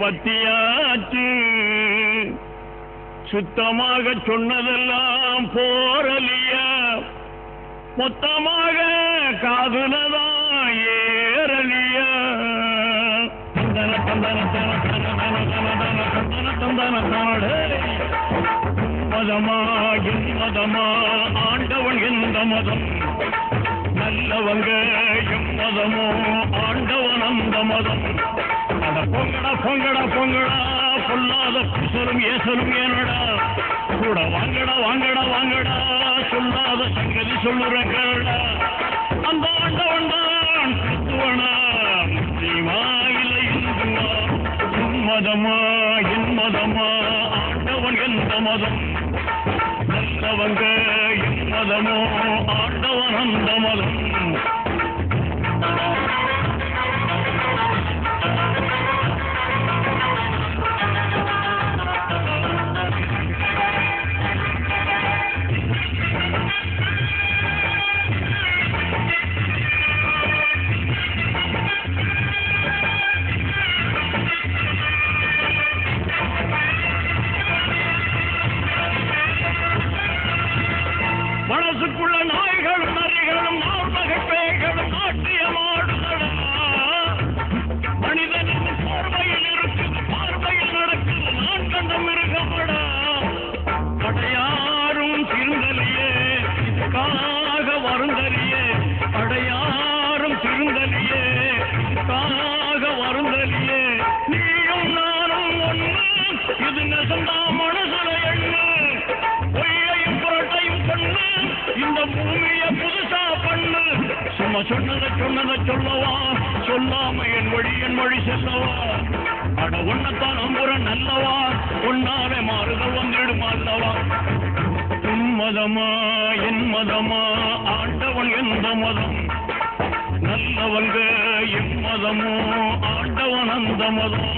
பத்தியாச்சு. சுத்தமாக சொன்னதெல்லாம் போரலியா, மொத்தமாக காதுலதான் ஏறலியா. தந்தன தந்தன தன தன தன தன தன தந்தன தன மதமா என் மதமா, ஆண்டவன் எந்த மதம், நல்லவங்க எம் மதமோ, ஆண்டவன் அந்த மதம். அட பொங்கடா பொங்கடா பொங்கடா, பொல்லாத புசலும் ஏசலும் ஏனடா, கூட வாங்கடா வாங்கடா வாங்கடா, சொல்லாத சங்கதி சொல்லுறா. அந்த ஆண்டவன் தான் கிறிஸ்துவனா, முஸ்லீமா இல்லை இந்துவா, உன் மதமா என் மதமா, ஆண்டவன் எந்த மதம், நல்லவங்க என் மதமோ, ஆண்டவன் அந்த மதம். மனசுக்குள்ள நாய்களும் நரிகளும் நார்மக பேய்களும் நாட்டிய மாடுகளா, மனிதனின் பார்வையில் இருக்குது, பார்வையில் நடக்குது, நான் கண்ட மிருகப்படா. அடையாரும் திருந்தலியே இதுக்காக வருந்தலியே, அடையாரும் திருந்தலியே இதுக்காக வருந்தலியே. நீயும் நானும் ஒண்ணு, இது நெசந்தா மனசுல எண்ணு, பொய்யையும் புரட்டையும் பண்ணு, இந்த பூமிய புதுசா பண்ணு. சும்மா சொன்னதை சொல்லவா, சொல்லாம என் வழி செல்லவா. அட ஒன்னத்தான் நம்புற நல்லவா, ஒன்னாலே மாறுதல் வந்துடும் அல்லவா. உன் மதமா என் மதமா, ஆண்டவன் எந்த மதம், நல்லவங்க எம் மதமோ, ஆண்டவன் அந்த மதம்.